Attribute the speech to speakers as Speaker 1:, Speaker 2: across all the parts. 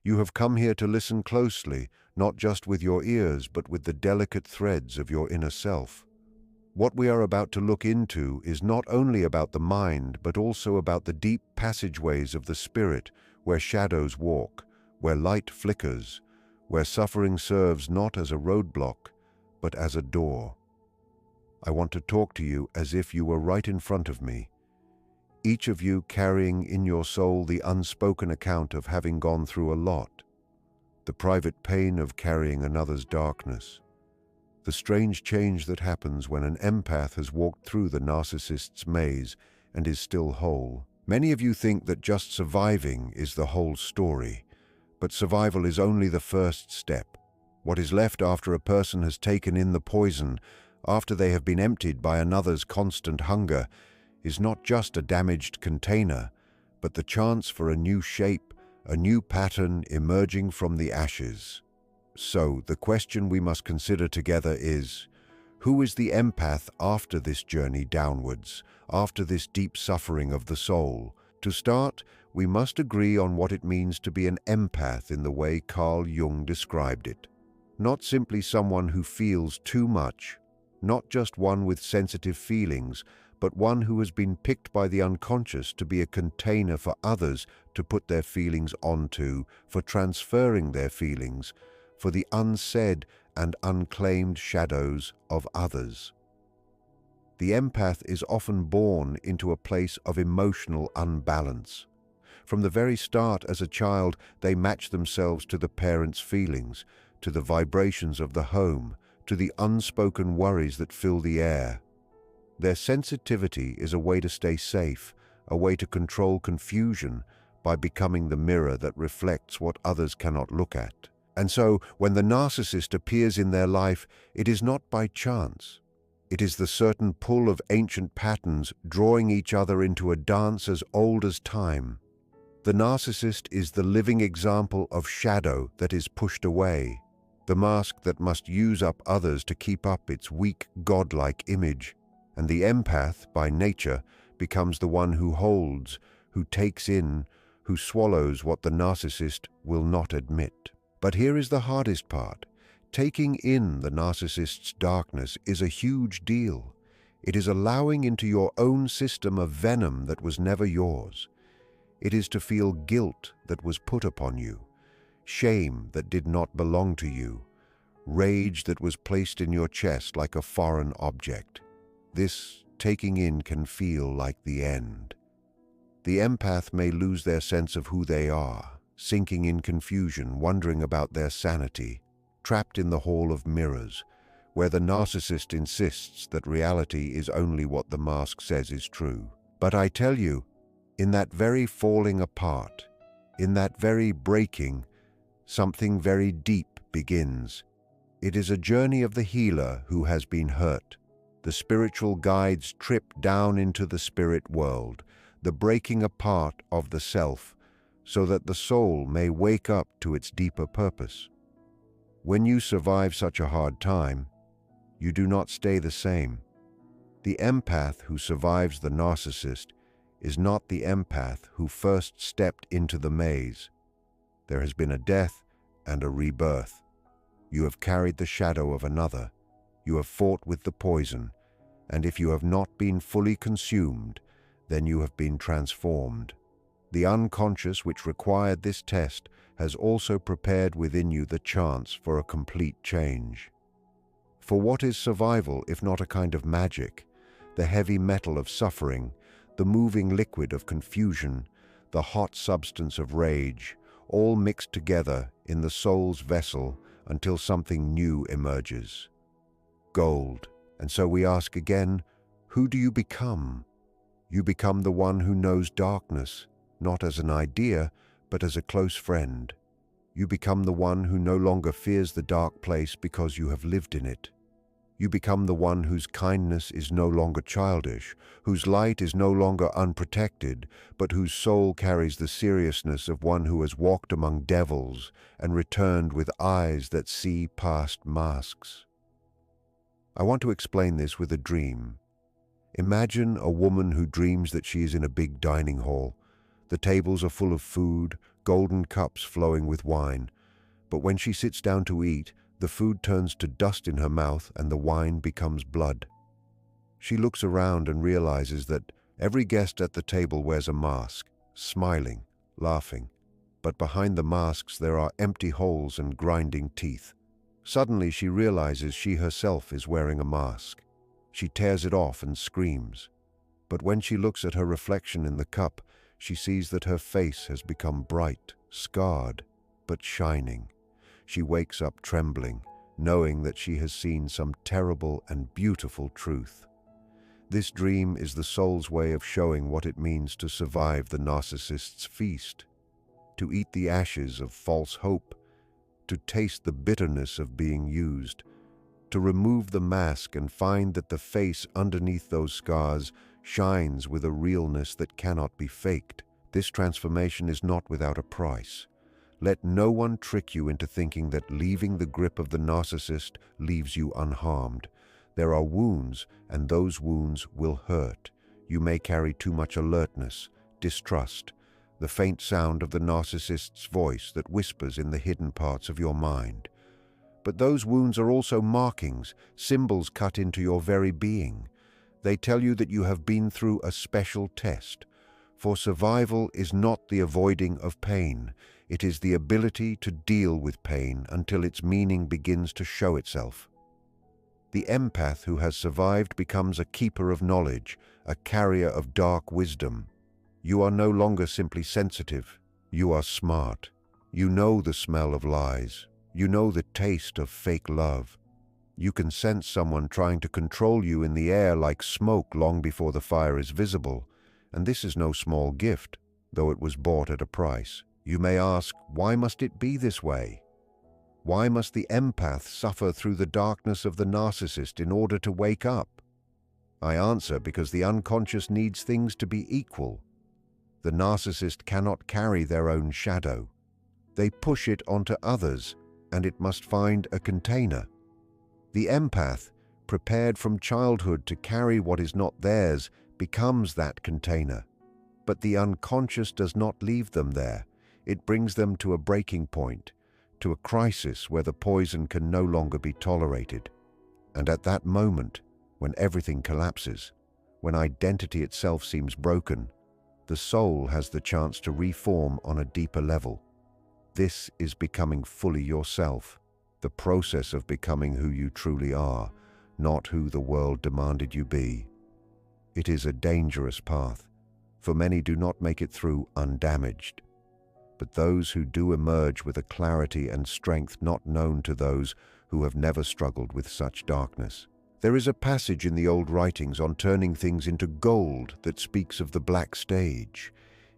Speaker 1: You have come here to listen closely, not just with your ears, but with the delicate threads of your inner self. What we are about to look into is not only about the mind, but also about the deep passageways of the spirit, where shadows walk, where light flickers, where suffering serves not as a roadblock, but as a door. I want to talk to you as if you were right in front of me, each of you carrying in your soul the unspoken account of having gone through a lot, the private pain of carrying another's darkness, the strange change that happens when an empath has walked through the narcissist's maze and is still whole. Many of you think that just surviving is the whole story, but survival is only the first step. What is left after a person has taken in the poison, after they have been emptied by another's constant hunger, is not just a damaged container, but the chance for a new shape, a new pattern emerging from the ashes. So, the question we must consider together is, who is the empath after this journey downwards, after this deep suffering of the soul? To start, we must agree on what it means to be an empath in the way Carl Jung described it. Not simply someone who feels too much, not just one with sensitive feelings, but one who has been picked by the unconscious to be a container for others to put their feelings onto, for transferring their feelings, for the unsaid and unclaimed shadows of others. The empath is often born into a place of emotional unbalance. From the very start as a child, they match themselves to the parents' feelings, to the vibrations of the home, to the unspoken worries that fill the air. Their sensitivity is a way to stay safe, a way to control confusion by becoming the mirror that reflects what others cannot look at. And so, when the narcissist appears in their life, it is not by chance. It is the certain pull of ancient patterns drawing each other into a dance as old as time. The narcissist is the living example of shadow that is pushed away, the mask that must use up others to keep up its weak, godlike image. And the empath, by nature, becomes the one who holds, who takes in, who swallows what the narcissist will not admit. But here is the hardest part. Taking in the narcissist's darkness is a huge deal. It is allowing into your own system a venom that was never yours. It is to feel guilt that was put upon you, shame that did not belong to you, rage that was placed in your chest like a foreign object. This taking in can feel like the end. The empath may lose their sense of who they are, sinking in confusion, wondering about their sanity, trapped in the hall of mirrors, where the narcissist insists that reality is only what the mask says is true. But I tell you, in that very falling apart, in that very breaking, something very deep begins. It is a journey of the healer who has been hurt, the spiritual guide's trip down into the spirit world, the breaking apart of the self, so that the soul may wake up to its deeper purpose. When you survive such a hard time, you do not stay the same. The empath who survives the narcissist is not the empath who first stepped into the maze. There has been a death and a rebirth. You have carried the shadow of another. You have fought with the poison, and if you have not been fully consumed, then you have been transformed. The unconscious which required this test has also prepared within you the chance for a complete change. For what is survival if not a kind of magic, the heavy metal of suffering, the moving liquid of confusion, the hot substance of rage, all mixed together in the soul's vessel until something new emerges. Gold. And so we ask again, who do you become? You become the one who knows darkness, not as an idea, but as a close friend. You become the one who no longer fears the dark place because you have lived in it. You become the one whose kindness is no longer childish, whose light is no longer unprotected, but whose soul carries the seriousness of one who has walked among devils and returned with eyes that see past masks. I want to explain this with a dream. Imagine a woman who dreams that she is in a big dining hall. The tables are full of food, golden cups flowing with wine. But when she sits down to eat, the food turns to dust in her mouth and the wine becomes blood. She looks around and realizes that every guest at the table wears a mask, smiling, laughing. But behind the masks there are empty holes and grinding teeth. Suddenly she realizes she herself is wearing a mask. She tears it off and screams. But when she looks at her reflection in the cup, she sees that her face has become bright, scarred, but shining. She wakes up trembling, knowing that she has seen some terrible and beautiful truth. This dream is the soul's way of showing what it means to survive the narcissist's feast, to eat the ashes of false hope, to taste the bitterness of being used, to remove the mask and find that the face underneath those scars shines with a realness that cannot be faked. This transformation is not without a price. Let no one trick you into thinking that leaving the grip of the narcissist leaves you unharmed. There are wounds, and those wounds will hurt. You may carry too much alertness, distrust, the faint sound of the narcissist's voice that whispers in the hidden parts of your mind. But those wounds are also markings, symbols cut into your very being. They tell you that you have been through a special test. For survival is not the avoiding of pain. It is the ability to deal with pain until its meaning begins to show itself. The empath who has survived becomes a keeper of knowledge, a carrier of dark wisdom. You are no longer simply sensitive. You are smart. You know the smell of lies. You know the taste of fake love. You can sense someone trying to control you in the air like smoke long before the fire is visible. And this is no small gift, though it was bought at a price. You may ask, why must it be this way? Why must the empath suffer through the darkness of the narcissist in order to wake up? I answer because the unconscious needs things to be equal. The narcissist cannot carry their own shadow. They push it onto others, and it must find a container. The empath, prepared from childhood to carry what is not theirs, becomes that container. But the unconscious does not leave them there. It brings them to a breaking point, to a crisis where the poison can no longer be tolerated. And at that moment, when everything collapses, when identity itself seems broken, the soul has the chance to reform on a deeper level. This is becoming fully yourself, the process of becoming who you truly are, not who the world demanded you be. It is a dangerous path, for many do not make it through undamaged. But those who do emerge with a clarity and strength not known to those who have never struggled with such darkness. There is a passage in the old writings on turning things into gold that speaks of the black stage.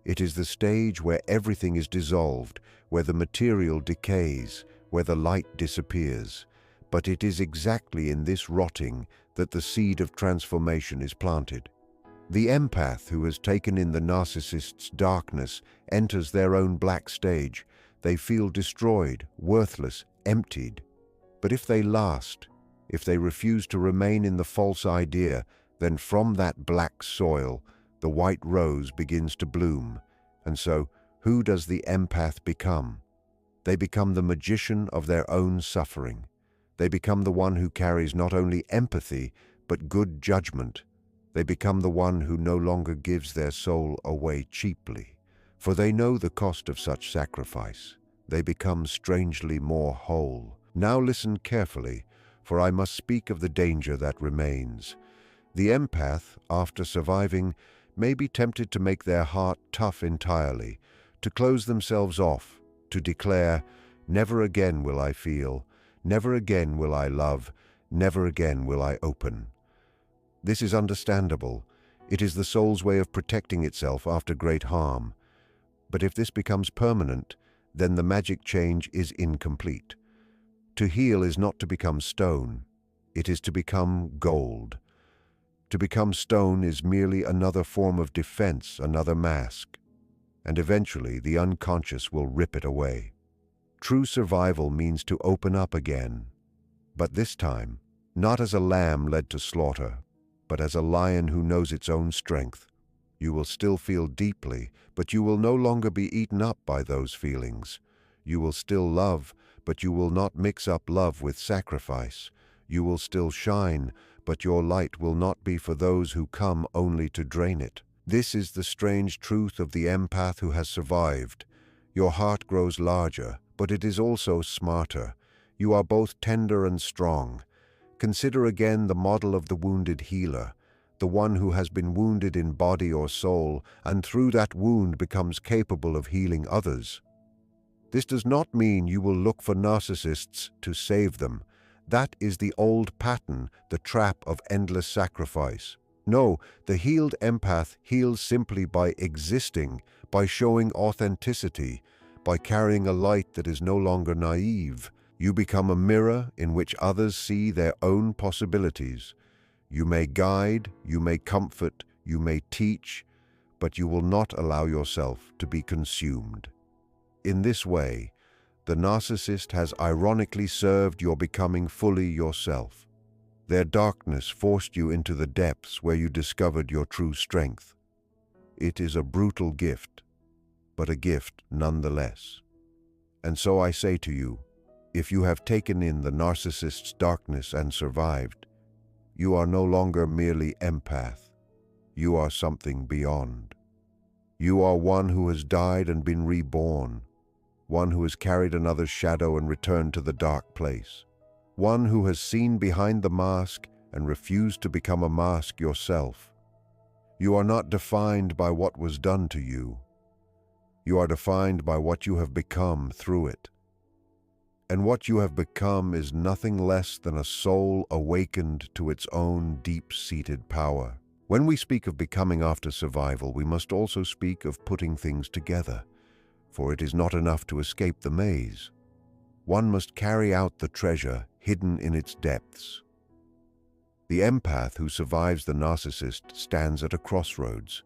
Speaker 1: It is the stage where everything is dissolved, where the material decays, where the light disappears. But it is exactly in this rotting that the seed of transformation is planted. The empath who has taken in the narcissist's darkness enters their own black stage. They feel destroyed, worthless, emptied. But if they last, if they refuse to remain in the false idea, then from that black soil, the white rose begins to bloom. And so, who does the empath become? They become the magician of their own suffering. They become the one who carries not only empathy, but good judgment. They become the one who no longer gives their soul away cheaply, for they know the cost of such sacrifice. They become strangely more whole. Now listen carefully, for I must speak of the danger that remains. The empath, after surviving, may be tempted to make their heart tough entirely, to close themselves off, to declare, "Never again will I feel, never again will I love, never again will I open." This is understandable. It is the soul's way of protecting itself after great harm. But if this becomes permanent, then the magic change is incomplete. To heal is not to become stone. It is to become gold. To become stone is merely another form of defense, another mask. And eventually the unconscious will rip it away. True survival means to open up again. But this time, not as a lamb led to slaughter, but as a lion who knows its own strength. You will still feel deeply, but you will no longer be eaten up by those feelings. You will still love, but you will not mix up love with sacrifice. You will still shine, but your light will not be for those who come only to drain it. This is the strange truth of the empath who has survived. Your heart grows larger, but it is also smarter. You are both tender and strong. Consider again the model of the wounded healer, the one who has been wounded in body or soul, and through that wound becomes capable of healing others. This does not mean you will look for narcissists to save them. That is the old pattern, the trap of endless sacrifice. No, the healed empath heals simply by existing, by showing authenticity, by carrying a light that is no longer naive. You become a mirror in which others see their own possibilities. You may guide, you may comfort, you may teach, but you will not allow yourself to be consumed. In this way, the narcissist has ironically served your becoming fully yourself. Their darkness forced you into the depths where you discovered your true strength. It is a brutal gift, but a gift nonetheless. And so I say to you, if you have taken in the narcissist's darkness and survived, you are no longer merely empath. You are something beyond. You are one who has died and been reborn, one who has carried another's shadow and returned to the dark place, one who has seen behind the mask and refused to become a mask yourself. You are not defined by what was done to you. You are defined by what you have become through it. And what you have become is nothing less than a soul awakened to its own deep-seated power. When we speak of becoming after survival, we must also speak of putting things together, for it is not enough to escape the maze. One must carry out the treasure hidden in its depths. The empath who survives the narcissist stands at a crossroads.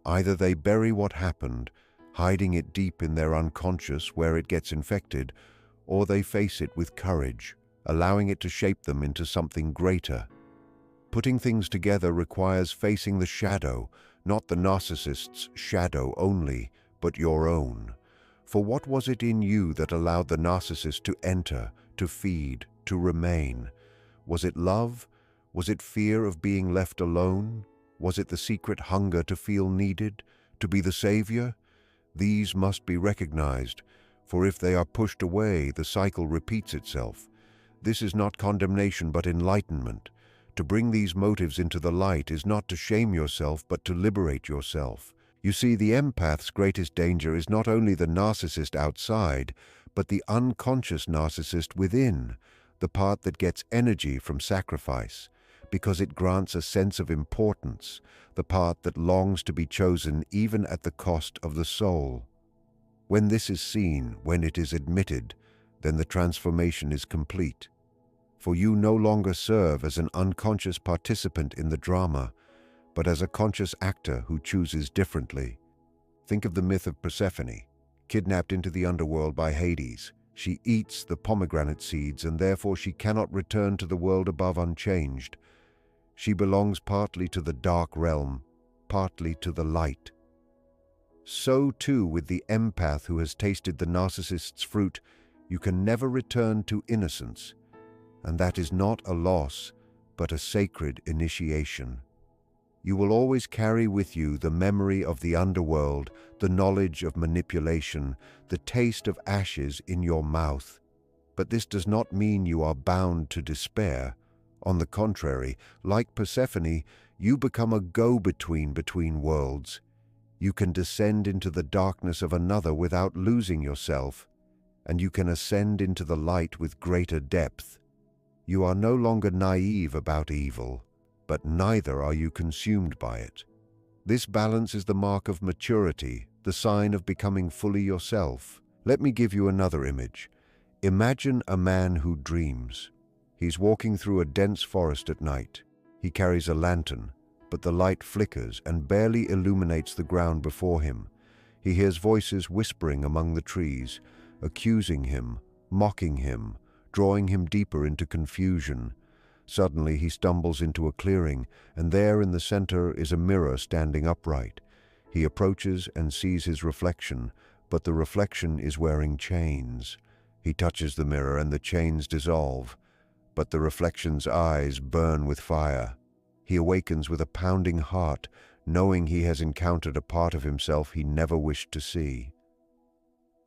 Speaker 1: Either they bury what happened, hiding it deep in their unconscious where it gets infected, or they face it with courage, allowing it to shape them into something greater. Putting things together requires facing the shadow, not the narcissist's shadow only, but your own. For what was it in you that allowed the narcissist to enter, to feed, to remain? Was it love? Was it fear of being left alone? Was it the secret hunger to feel needed, to be the savior? These must be recognized, for if they are pushed away, the cycle repeats itself. This is not condemnation but enlightenment. To bring these motives into the light is not to shame yourself but to liberate yourself. You see, the empath's greatest danger is not only the narcissist outside, but the unconscious narcissist within, the part that gets energy from sacrifice, because it grants a sense of importance, the part that longs to be chosen even at the cost of the soul. When this is seen, when it is admitted, then the transformation is complete. For you no longer serve as an unconscious participant in the drama, but as a conscious actor who chooses differently. Think of the myth of Persephone, kidnapped into the underworld by Hades. She eats the pomegranate seeds and therefore she cannot return to the world above unchanged. She belongs partly to the dark realm, partly to the light. So too with the empath who has tasted the narcissist's fruit, you can never return to innocence. And that is not a loss, but a sacred initiation. You will always carry with you the memory of the underworld, the knowledge of manipulation, the taste of ashes in your mouth. But this does not mean you are bound to despair. On the contrary, like Persephone, you become a go-between between worlds. You can descend into the darkness of another without losing yourself, and you can ascend into the light with greater depth. You are no longer naive about evil, but neither are you consumed by it. This balance is the mark of maturity, the sign of becoming fully yourself. Let me give you another image. Imagine a man who dreams. He's walking through a dense forest at night. He carries a lantern, but the light flickers and barely illuminates the ground before him. He hears voices whispering among the trees, accusing him, mocking him, drawing him deeper into confusion. Suddenly he stumbles into a clearing, and there in the center is a mirror standing upright. He approaches and sees his reflection, but the reflection is wearing chains. He touches the mirror and the chains dissolve, but the reflection's eyes burn with fire. He awakens with a pounding heart, knowing he has encountered a part of himself he never wished to see.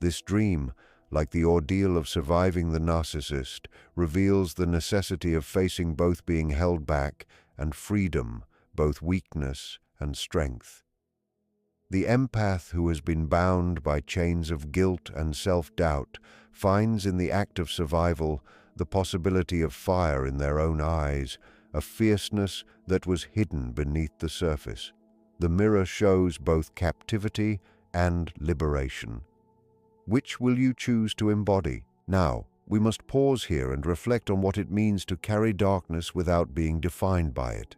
Speaker 1: This dream, like the ordeal of surviving the narcissist, reveals the necessity of facing both being held back and freedom, both weakness and strength. The empath who has been bound by chains of guilt and self-doubt finds in the act of survival the possibility of fire in their own eyes, a fierceness that was hidden beneath the surface. The mirror shows both captivity and liberation. Which will you choose to embody? Now, we must pause here and reflect on what it means to carry darkness without being defined by it.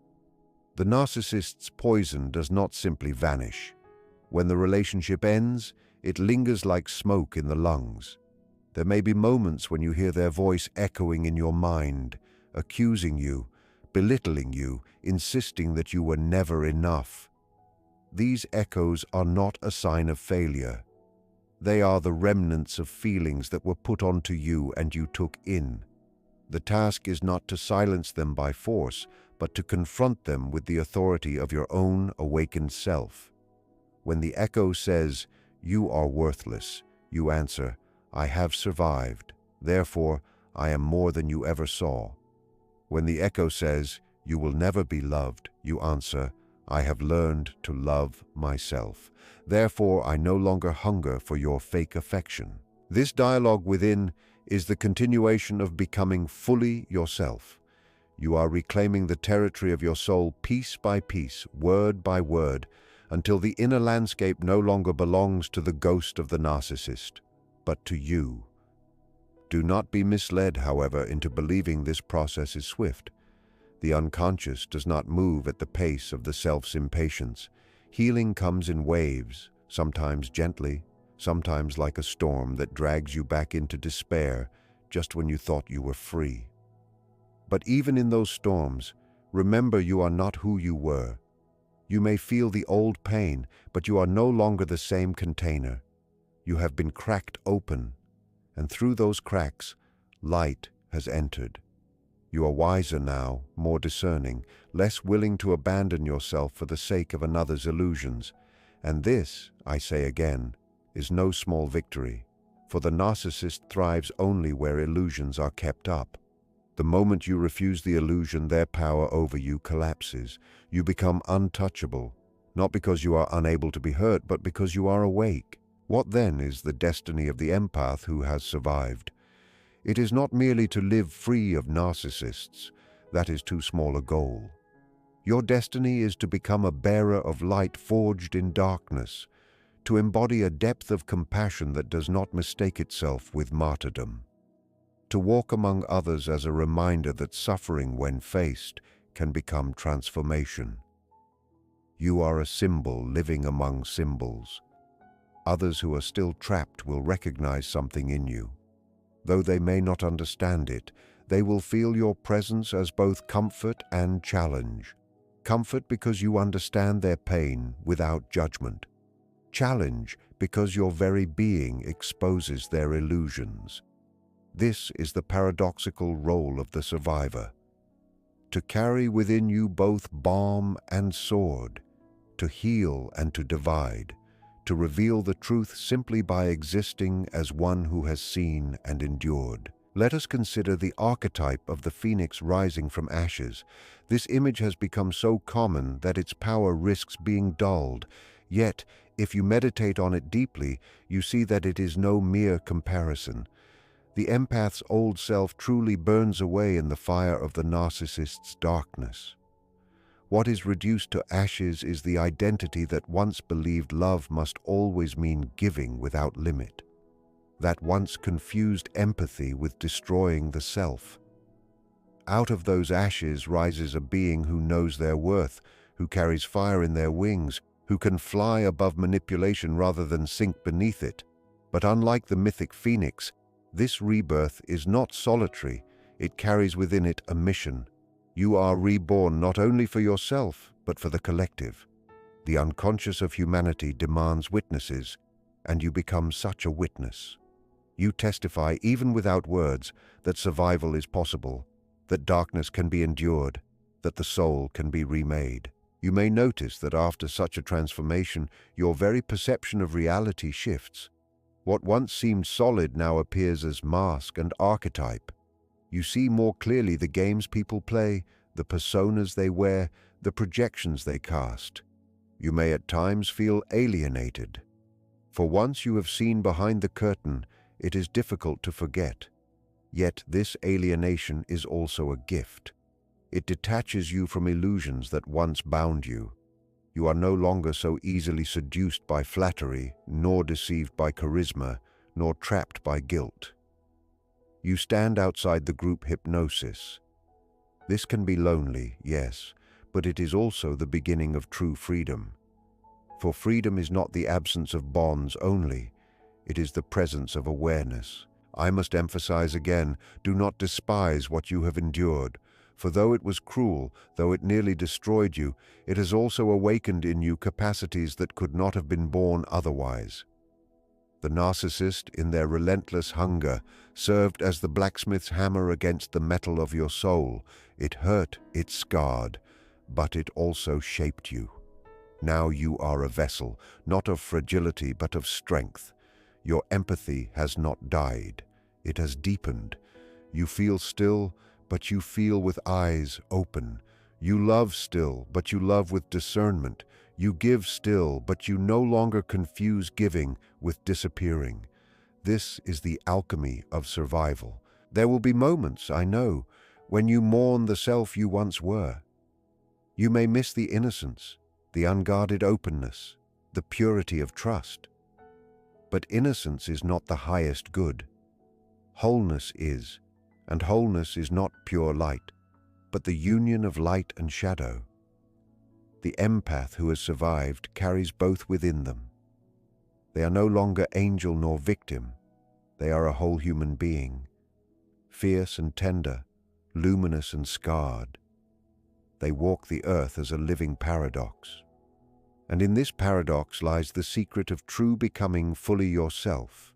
Speaker 1: The narcissist's poison does not simply vanish. When the relationship ends, it lingers like smoke in the lungs. There may be moments when you hear their voice echoing in your mind, accusing you, belittling you, insisting that you were never enough. These echoes are not a sign of failure. They are the remnants of feelings that were put onto you and you took in. The task is not to silence them by force, but to confront them with the authority of your own awakened self. When the echo says, "You are worthless," you answer, "I have survived. Therefore, I am more than you ever saw." When the echo says, "You will never be loved," you answer, "I have learned to love myself. Therefore, I no longer hunger for your fake affection." This dialogue within is the continuation of becoming fully yourself. You are reclaiming the territory of your soul piece by piece, word by word, until the inner landscape no longer belongs to the ghost of the narcissist, but to you. Do not be misled, however, into believing this process is swift. The unconscious does not move at the pace of the self's impatience. Healing comes in waves, sometimes gently, sometimes like a storm that drags you back into despair just when you thought you were free. But even in those storms, remember you are not who you were. You may feel the old pain, but you are no longer the same container. You have been cracked open, and through those cracks, light has entered. You are wiser now, more discerning, less willing to abandon yourself for the sake of another's illusions. And this, I say again, is no small victory, for the narcissist thrives only where illusions are kept up. The moment you refuse the illusion, their power over you collapses. You become untouchable, not because you are unable to be hurt, but because you are awake. What then is the destiny of the empath who has survived? It is not merely to live free of narcissists. That is too small a goal. Your destiny is to become a bearer of light forged in darkness, to embody a depth of compassion that does not mistake itself with martyrdom, to walk among others as a reminder that suffering, when faced, can become transformation. You are a symbol living among symbols. Others who are still trapped will recognize something in you. Though they may not understand it, they will feel your presence as both comfort and challenge. Comfort because you understand their pain without judgment. Challenge because your very being exposes their illusions. This is the paradoxical role of the survivor: to carry within you both balm and sword, to heal and to divide, to reveal the truth simply by existing as one who has seen and endured. Let us consider the archetype of the phoenix rising from ashes. This image has become so common that its power risks being dulled. Yet, if you meditate on it deeply, you see that it is no mere comparison. The empath's old self truly burns away in the fire of the narcissist's darkness. What is reduced to ashes is the identity that once believed love must always mean giving without limit, that once confused empathy with destroying the self. Out of those ashes rises a being who knows their worth, who carries fire in their wings, who can fly above manipulation rather than sink beneath it. But unlike the mythic phoenix, this rebirth is not solitary. It carries within it a mission, You are reborn not only for yourself, but for the collective. The unconscious of humanity demands witnesses, and you become such a witness. You testify, even without words, that survival is possible, that darkness can be endured, that the soul can be remade. You may notice that after such a transformation, your very perception of reality shifts. What once seemed solid now appears as mask and archetype. You see more clearly the games people play, the personas they wear, the projections they cast. You may at times feel alienated. For once you have seen behind the curtain, it is difficult to forget. Yet this alienation is also a gift. It detaches you from illusions that once bound you. You are no longer so easily seduced by flattery, nor deceived by charisma, nor trapped by guilt. You stand outside the group hypnosis. This can be lonely, yes, but it is also the beginning of true freedom. For freedom is not the absence of bonds only, it is the presence of awareness. I must emphasize again, do not despise what you have endured, for though it was cruel, though it nearly destroyed you, it has also awakened in you capacities that could not have been born otherwise. The narcissist, in their relentless hunger, served as the blacksmith's hammer against the metal of your soul. It hurt, it scarred, but it also shaped you. Now you are a vessel, not of fragility, but of strength. Your empathy has not died. It has deepened. You feel still, but you feel with eyes open. You love still, but you love with discernment. You give still, but you no longer confuse giving with disappearing. This is the alchemy of survival. There will be moments, I know, when you mourn the self you once were. You may miss the innocence, the unguarded openness, the purity of trust. But innocence is not the highest good. Wholeness is, and wholeness is not pure light, but the union of light and shadow. The empath who has survived carries both within them. They are no longer angel nor victim. They are a whole human being, fierce and tender, luminous and scarred. They walk the earth as a living paradox. And in this paradox lies the secret of true becoming fully yourself.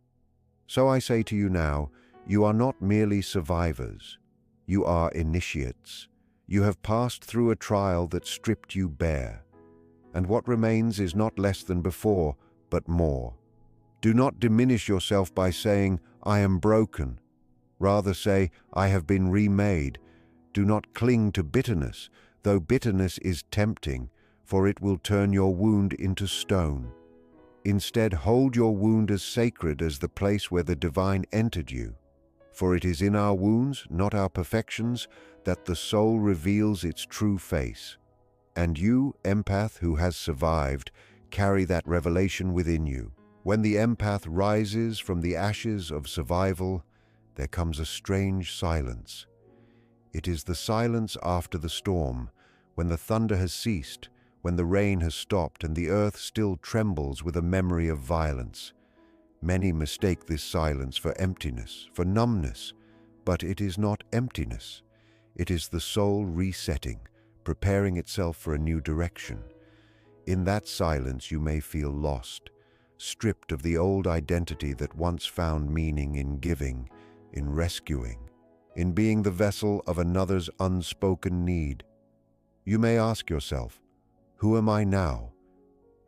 Speaker 1: So I say to you now, you are not merely survivors. You are initiates. You have passed through a trial that stripped you bare. And what remains is not less than before, but more. Do not diminish yourself by saying, I am broken. Rather say, I have been remade. Do not cling to bitterness, though bitterness is tempting, for it will turn your wound into stone. Instead, hold your wound as sacred as the place where the divine entered you. For it is in our wounds, not our perfections, that the soul reveals its true face. And you, empath who has survived, carry that revelation within you. When the empath rises from the ashes of survival, there comes a strange silence. It is the silence after the storm, when the thunder has ceased, when the rain has stopped and the earth still trembles with a memory of violence. Many mistake this silence for emptiness, for numbness, but it is not emptiness. It is the soul resetting, preparing itself for a new direction. In that silence you may feel lost, stripped of the old identity that once found meaning in giving, in rescuing, in being the vessel of another's unspoken need. You may ask yourself, who am I now?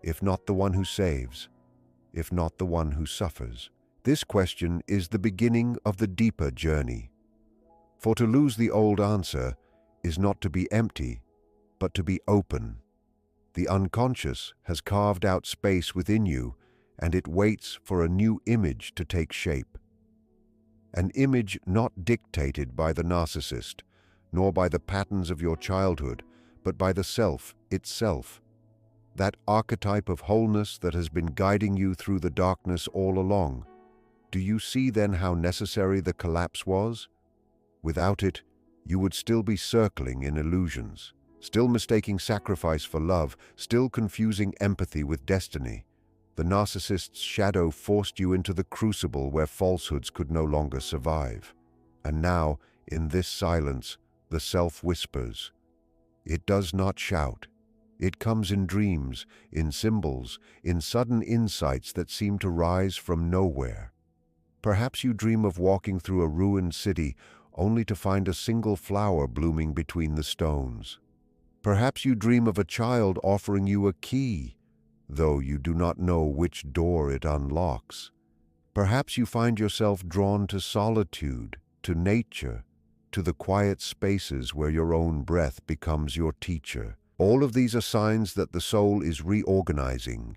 Speaker 1: If not the one who saves, if not the one who suffers? This question is the beginning of the deeper journey. For to lose the old answer is not to be empty, but to be open. The unconscious has carved out space within you, and it waits for a new image to take shape. An image not dictated by the narcissist, nor by the patterns of your childhood, but by the self itself. That archetype of wholeness that has been guiding you through the darkness all along. Do you see then how necessary the collapse was? Without it, you would still be circling in illusions, still mistaking sacrifice for love, still confusing empathy with destiny. The narcissist's shadow forced you into the crucible where falsehoods could no longer survive. And now, in this silence, the self whispers. It does not shout. It comes in dreams, in symbols, in sudden insights that seem to rise from nowhere. Perhaps you dream of walking through a ruined city only to find a single flower blooming between the stones. Perhaps you dream of a child offering you a key, though you do not know which door it unlocks. Perhaps you find yourself drawn to solitude, to nature, to the quiet spaces where your own breath becomes your teacher. All of these are signs that the soul is reorganizing,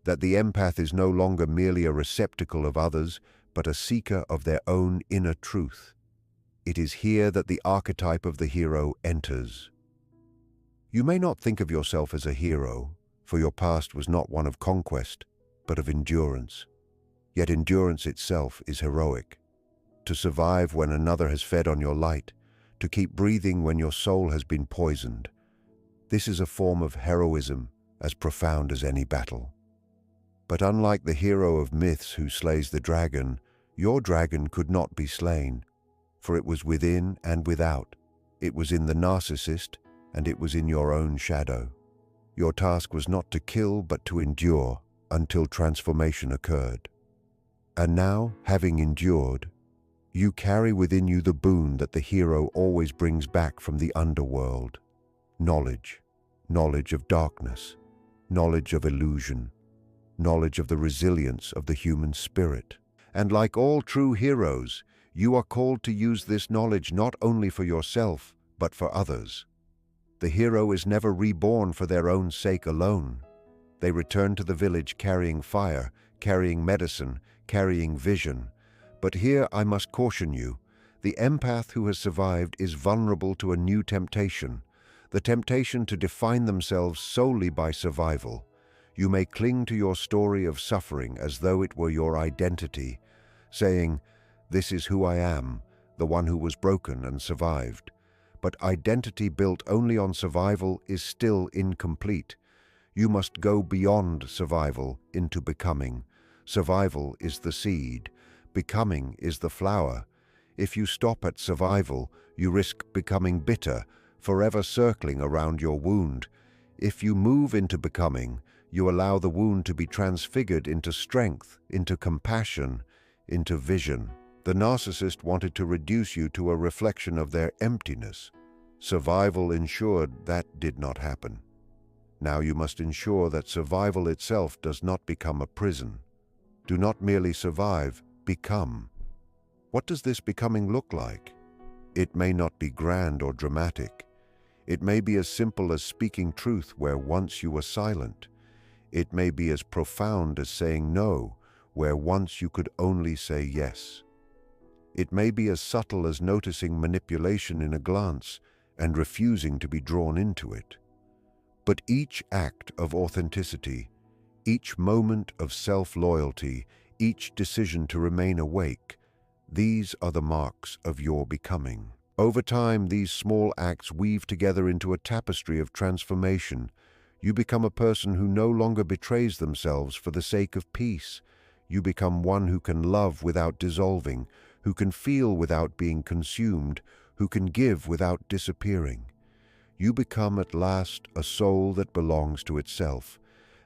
Speaker 1: that the empath is no longer merely a receptacle of others, but a seeker of their own inner truth. It is here that the archetype of the hero enters. You may not think of yourself as a hero, for your past was not one of conquest, but of endurance. Yet endurance itself is heroic. To survive when another has fed on your light, to keep breathing when your soul has been poisoned. This is a form of heroism as profound as any battle. But unlike the hero of myths who slays the dragon, your dragon could not be slain, for it was within and without. It was in the narcissist, and it was in your own shadow. Your task was not to kill, but to endure until transformation occurred. And now, having endured, you carry within you the boon that the hero always brings back from the underworld. Knowledge. Knowledge of darkness. Knowledge of illusion. Knowledge of the resilience of the human spirit. And like all true heroes, you are called to use this knowledge not only for yourself, but for others. The hero is never reborn for their own sake alone. They return to the village carrying fire, carrying medicine, carrying vision. But here I must caution you, the empath who has survived is vulnerable to a new temptation, the temptation to define themselves solely by survival. You may cling to your story of suffering as though it were your identity, saying, "This is who I am, the one who was broken and survived." But identity built only on survival is still incomplete. You must go beyond survival into becoming. Survival is the seed. Becoming is the flower. If you stop at survival, you risk becoming bitter, forever circling around your wound. If you move into becoming, you allow the wound to be transfigured into strength, into compassion, into vision. The narcissist wanted to reduce you to a reflection of their emptiness. Survival ensured that did not happen. Now you must ensure that survival itself does not become a prison. Do not merely survive, become. What does this becoming look like? It may not be grand or dramatic. It may be as simple as speaking truth where once you were silent. It may be as profound as saying no, where once you could only say yes. It may be as subtle as noticing manipulation in a glance and refusing to be drawn into it. But each act of authenticity, each moment of self-loyalty, each decision to remain awake, these are the marks of your becoming. Over time, these small acts weave together into a tapestry of transformation. You become a person who no longer betrays themselves for the sake of peace. You become one who can love without dissolving, who can feel without being consumed, who can give without disappearing. You become at last a soul that belongs to itself.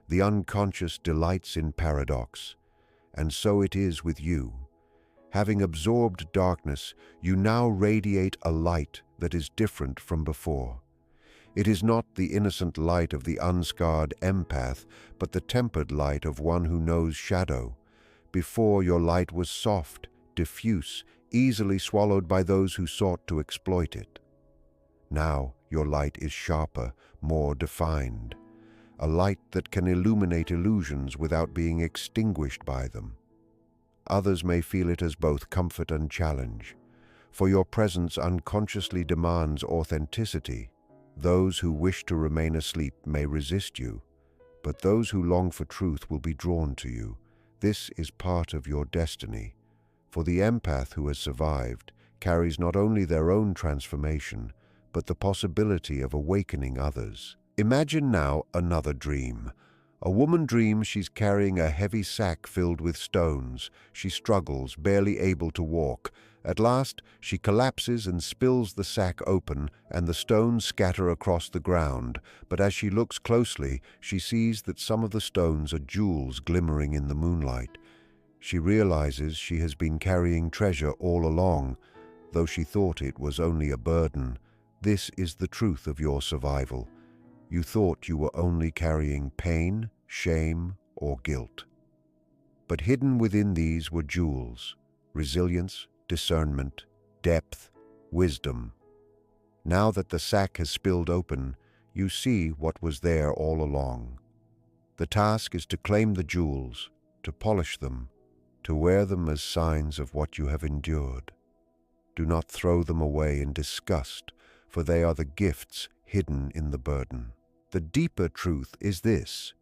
Speaker 1: The unconscious delights in paradox. And so it is with you. Having absorbed darkness, you now radiate a light that is different from before. It is not the innocent light of the unscarred empath, but the tempered light of one who knows shadow. Before, your light was soft, diffuse, easily swallowed by those who sought to exploit it. Now, your light is sharper, more defined. A light that can illuminate illusions without being extinguished by them. Others may feel it as both comfort and challenge, for your presence unconsciously demands authenticity. Those who wish to remain asleep may resist you, but those who long for truth will be drawn to you. This is part of your destiny, for the empath who has survived carries not only their own transformation, but the possibility of awakening others. Imagine now another dream. A woman dreams she's carrying a heavy sack filled with stones. She struggles, barely able to walk, At last, she collapses and spills the sack open, and the stones scatter across the ground. But as she looks closely, she sees that some of the stones are jewels glimmering in the moonlight. She realizes she has been carrying treasure all along, though she thought it was only a burden. This is the truth of your survival. You thought you were only carrying pain, shame, or guilt. But hidden within these were jewels: resilience, discernment, depth, wisdom. Now that the sack has spilled open, you see what was there all along. The task is to claim the jewels, to polish them, to wear them as signs of what you have endured. Do not throw them away in disgust, for they are the gifts hidden in the burden. The deeper truth is this: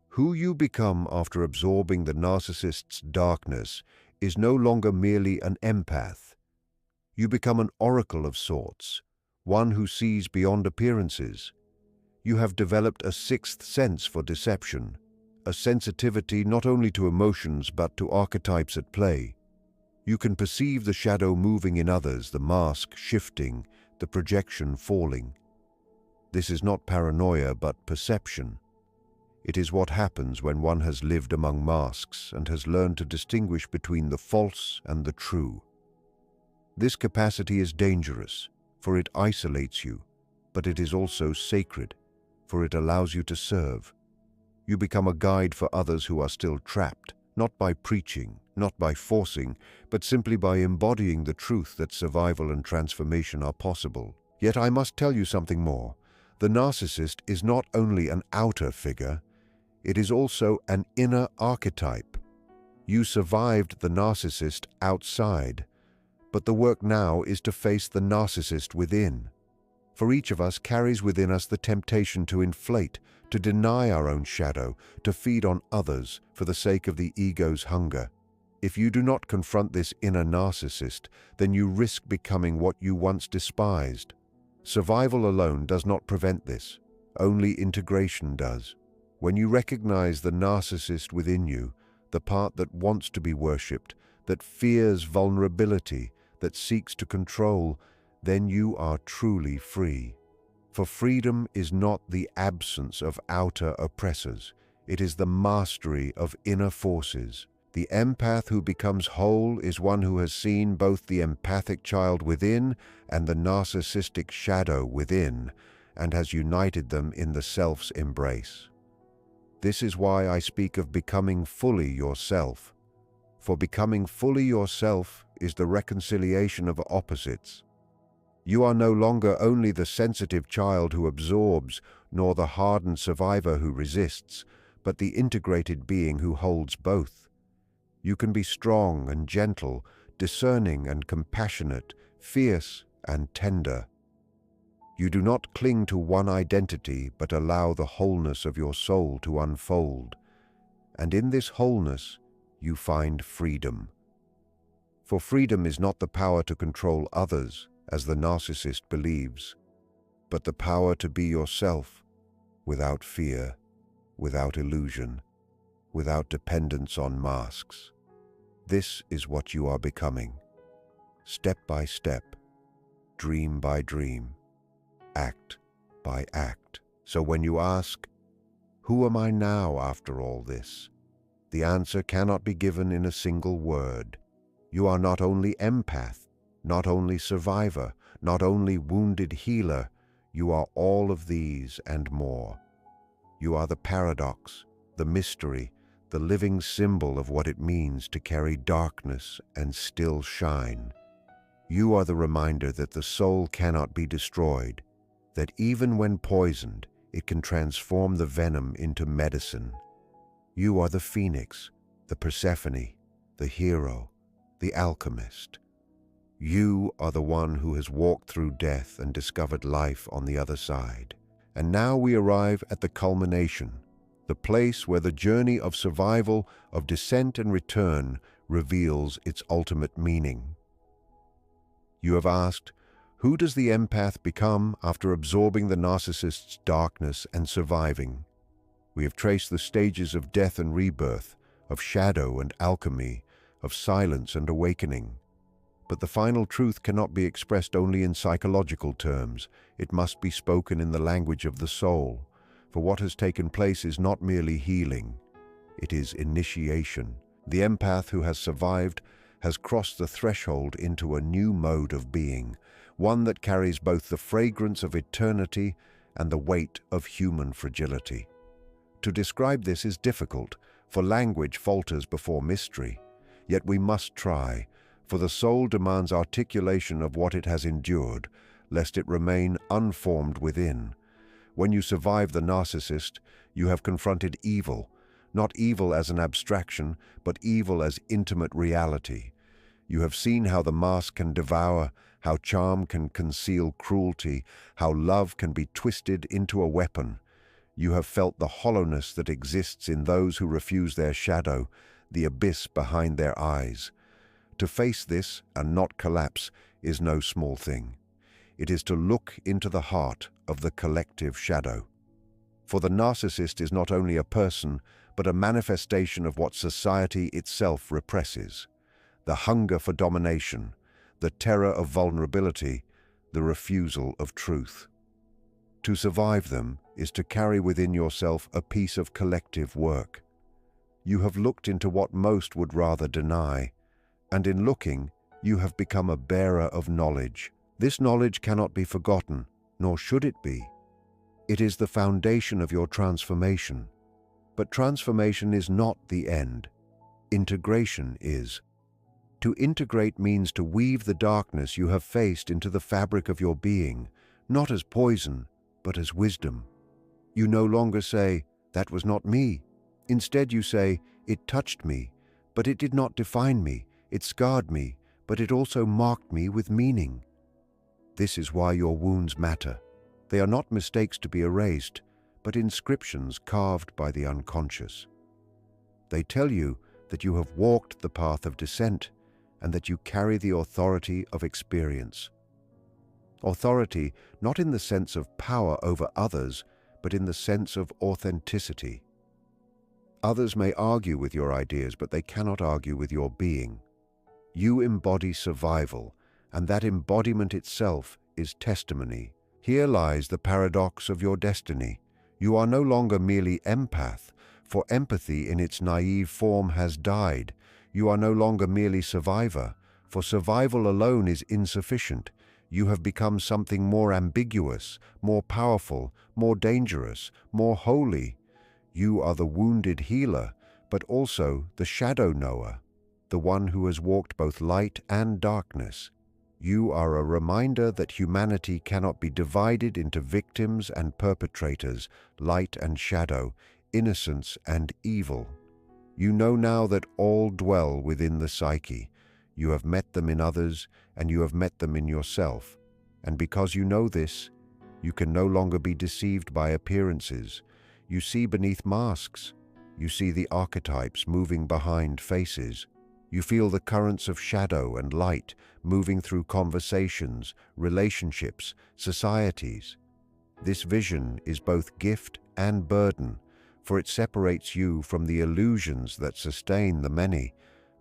Speaker 1: who you become after absorbing the narcissist's darkness is no longer merely an empath. You become an oracle of sorts, one who sees beyond appearances. You have developed a sixth sense for deception, a sensitivity not only to emotions but to archetypes at play. You can perceive the shadow moving in others, the mask shifting, the projection falling. This is not paranoia but perception. It is what happens when one has lived among masks and has learned to distinguish between the false and the true. This capacity is dangerous, for it isolates you, but it is also sacred, for it allows you to serve. You become a guide for others who are still trapped, not by preaching, not by forcing, but simply by embodying the truth that survival and transformation are possible. Yet I must tell you something more. The narcissist is not only an outer figure, it is also an inner archetype. You survived the narcissist outside, but the work now is to face the narcissist within. For each of us carries within us the temptation to inflate, to deny our own shadow, to feed on others for the sake of the ego's hunger. If you do not confront this inner narcissist, then you risk becoming what you once despised. Survival alone does not prevent this. Only integration does. When you recognize the narcissist within you, the part that wants to be worshipped, that fears vulnerability, that seeks to control, then you are truly free. For freedom is not the absence of outer oppressors. It is the mastery of inner forces. The empath who becomes whole is one who has seen both the empathic child within and the narcissistic shadow within, and has united them in the self's embrace. This is why I speak of becoming fully yourself. For becoming fully yourself is the reconciliation of opposites. You are no longer only the sensitive child who absorbs, nor the hardened survivor who resists, but the integrated being who holds both. You can be strong and gentle, discerning and compassionate, fierce and tender. You do not cling to one identity, but allow the wholeness of your soul to unfold. And in this wholeness, you find freedom. For freedom is not the power to control others, as the narcissist believes, but the power to be yourself, without fear, without illusion, without dependence on masks. This is what you are becoming, step by step, dream by dream, act by act. So when you ask, who am I now after all this? The answer cannot be given in a single word. You are not only empath, not only survivor, not only wounded healer, you are all of these and more. You are the paradox, the mystery, the living symbol of what it means to carry darkness and still shine. You are the reminder that the soul cannot be destroyed, that even when poisoned, it can transform the venom into medicine. You are the phoenix, the Persephone, the hero, the alchemist. You are the one who has walked through death and discovered life on the other side. And now we arrive at the culmination, the place where the journey of survival, of descent and return, reveals its ultimate meaning. You have asked, who does the empath become after absorbing the narcissist's darkness and surviving? We have traced the stages of death and rebirth, of shadow and alchemy, of silence and awakening. But the final truth cannot be expressed only in psychological terms. It must be spoken in the language of the soul. For what has taken place is not merely healing. It is initiation. The empath who has survived has crossed the threshold into a new mode of being, one that carries both the fragrance of eternity and the weight of human fragility. To describe this is difficult, for language falters before mystery. Yet we must try, for the soul demands articulation of what it has endured, lest it remain unformed within. When you survive the narcissist, you have confronted evil, not evil as an abstraction, but evil as intimate reality. You have seen how the mask can devour, how charm can conceal cruelty, how love can be twisted into a weapon. You have felt the hollowness that exists in those who refuse their shadow, the abyss behind their eyes. To face this and not collapse is no small thing. It is to look into the heart of the collective shadow. For the narcissist is not only a person, but a manifestation of what society itself represses. The hunger for domination, the terror of vulnerability, the refusal of truth. To survive them is to carry within yourself a piece of collective work. You have looked into what most would rather deny, and in looking, you have become a bearer of knowledge. This knowledge cannot be forgotten, nor should it be. It is the foundation of your transformation. But transformation is not the end. Integration is. To integrate means to weave the darkness you have faced into the fabric of your being, not as poison, but as wisdom. You no longer say, "That was not me." Instead you say, "It touched me, but it did not define me. It scarred me, but it also marked me with meaning." This is why your wounds matter. They are not mistakes to be erased, but inscriptions carved by the unconscious. They tell you that you have walked the path of descent and that you carry the authority of experience. Authority not in the sense of power over others, but in the sense of authenticity. Others may argue with your ideas, but they cannot argue with your being. You embody survival, and that embodiment itself is testimony. Here lies the paradox of your destiny. You are no longer merely empath, for empathy in its naive form has died. You are no longer merely survivor, for survival alone is insufficient. You have become something more ambiguous, more powerful, more dangerous, more holy. You are the wounded healer, but also the shadow knower, the one who has walked both light and darkness. You are a reminder that humanity cannot be divided into victims and perpetrators, light and shadow, innocence and evil. You know now that all dwell within the psyche. You have met them in others, and you have met them in yourself. And because you know this, you can no longer be deceived by appearances. You see beneath masks. You see the archetypes moving behind faces. You feel the currents of shadow and light moving through conversations, relationships, societies. This vision is both gift and burden, for it separates you from the illusions that sustain the many,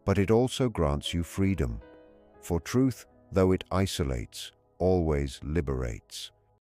Speaker 1: but it also grants you freedom. For truth, though it isolates, always liberates.